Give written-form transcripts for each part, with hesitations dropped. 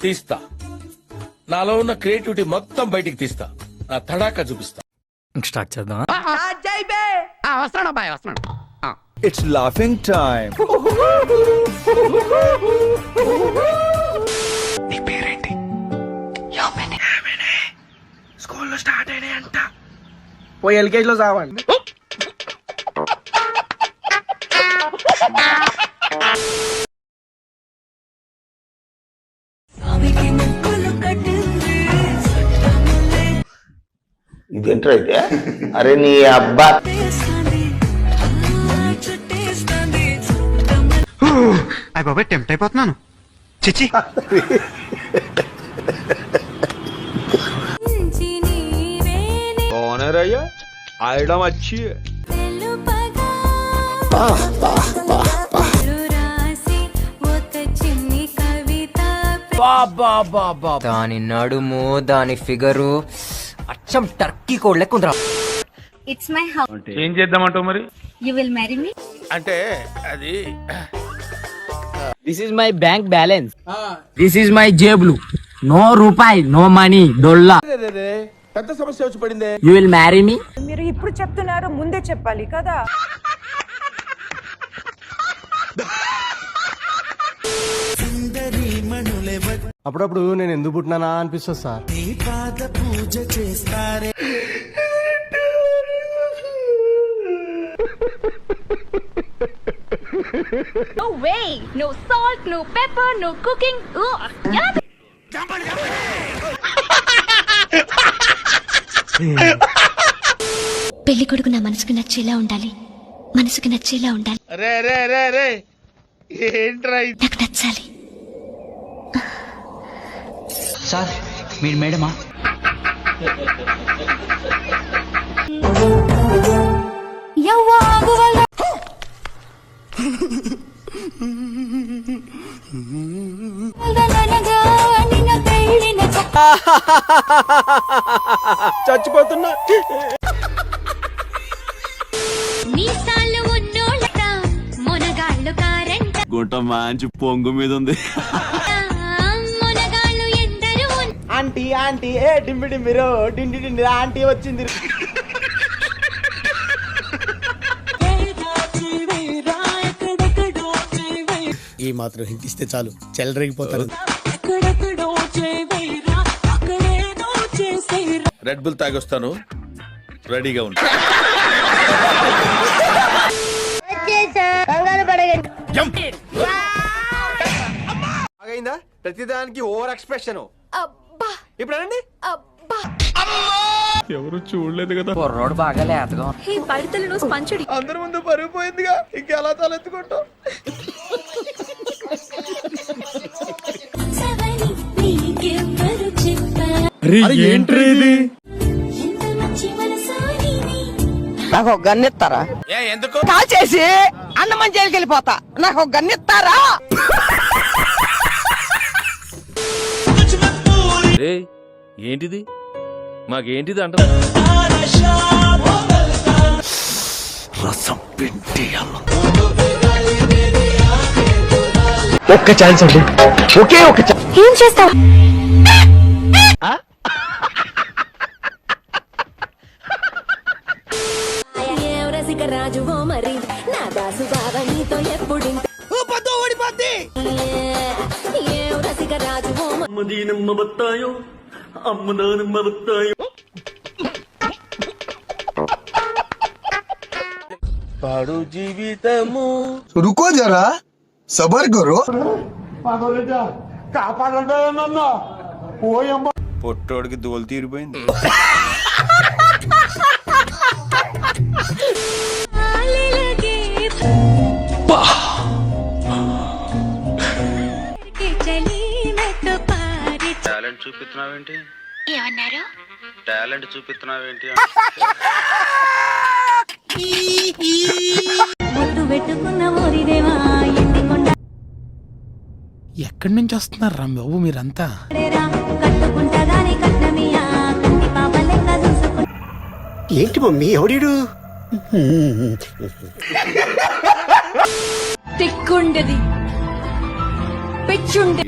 తీస్తా, నాలో ఉన్న క్రియేటివిటీ మొత్తం బయటికి తీస్తా, నా తడాకా చూపిస్తా. స్టార్ట్ చేద్దాం. వస్తున్నాడు బాయ్, వస్తున్నాడు. It's laughing time. నీ పేరేంటి? స్కూల్లో స్టార్ట్ అయినాయి అంట. పోయి ఎల్కేజీలో చావండి. ఇదేంట్రా అయితే? అరే నీ అబ్బా, బాబాయ్ టెంప్ట్ అయిపోతున్నాను. చిచి ఓనరయ్యా ఐడం వచ్చి దాని నడుము, దాని ఫిగరు అచ్చం టర్కీ కోడ్ లెక్కుందిరా. It's my house. ఏం చేద్దామంటావు మరి? You will marry me? అంటే అది this is my bank balance, this is my జేబులు, నో రూపాయి, నో మనీ, డొల్లా. పెద్ద సమస్య వచ్చి పడిందే. You will marry me. మీరు ఇప్పుడు చెప్తున్నారు, ముందే చెప్పాలి కదా. అప్పుడప్పుడు నేను ఎందుకు పుట్టినానా అనిపిస్తుంది sir. No way! No salt, no pepper, no cooking. పెళ్లి కొడుకు నా మనసుకు నచ్చేలా ఉండాలి, మనసుకు నచ్చేలా ఉండాలి. నాకు నచ్చాలి. సార్ మీరు మేడమా? చచ్చిపోతున్నా. గుంట మంచి పొంగు మీద ఉంది. ఆంటీ ఆంటీ ఏ డింబి డింబిరో డిండి డిండి ఆంటీ వచ్చింది. ఈ మాత్రం హింట్ ఇస్తే చాలు, చెలరేగిపోతారు. రెడ్ బుల్ తాగొస్తాను, రెడీగా ఉంటా. అయిందా? ప్రతిదానికి ఓవర్ ఎక్స్ప్రెషన్. ఇప్పుడు అనండి. ఎవరు చూడలేదు కదా. కుర్రోడు బాగా లేతగా. అందరి ముందు పరుగు పోయిందిగా, ఇంకెలా తలెత్తుకుంటాం? ఏంట్రీ ఇది? నాకు ఒక గన్ను ఇస్తారా? ఎందుకు? కాల్ చేసి అన్నమని జైలుకి వెళ్ళిపోతా. నాకు ఒక గన్ను ఇస్తారా? ఏంటిది? మాకేంటిది అంట? రసం పిండి ఒక్క ఛాన్స్ అండి, ఒకే ఒక ఛాన్స్. ఏం చేస్తావు? రాజువో మరి నా దాసు బావ నీతో ఎప్పుడు ఓడిపోద్ది. రసిక రాజువో అమ్మదీనమ్మ బత్తాయో, అమ్మదానమ్మ బత్తాయో. పాడు జీవితము. రుకో జరా, సబర్ కరో. పొట్టోడికి దోలు తీరిపోయింది. టాలెంట్ చూపిస్తున్నావేంటి? ఏమన్నారు? టాలెంట్ చూపిస్తున్నావేంటి? ఎక్కడి నుంచి వస్తున్నారు రా బాబు మీరంతా? ఏంటి మమ్మీ ఎవడీడు? తిక్కుండది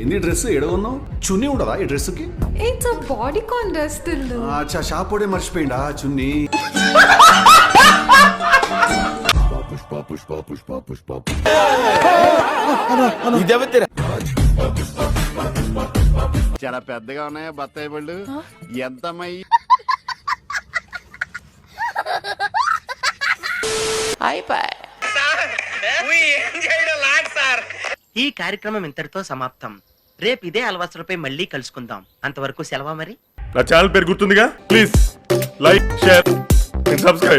ఎన్ని డ్రెస్ ఎడగొన్నావు చున్నీ ఉండదా ఈ డ్రెస్ కి it's a bodycon dress అచ్చా షాపోడే మర్చిపోయిందా చున్నీ చాలా పెద్దగా ఉన్నాయా బత్తాయి పళ్ళు ఎంతమై ఈ కార్యక్రమం ఇంతటితో సమాప్తం. రేపు ఇదే అలవాసులపై మళ్ళీ కలుసుకుందాం. అంతవరకు సెలవా మరి. నా ఛానల్ పేరు గుర్తుందిగా, please like share and subscribe.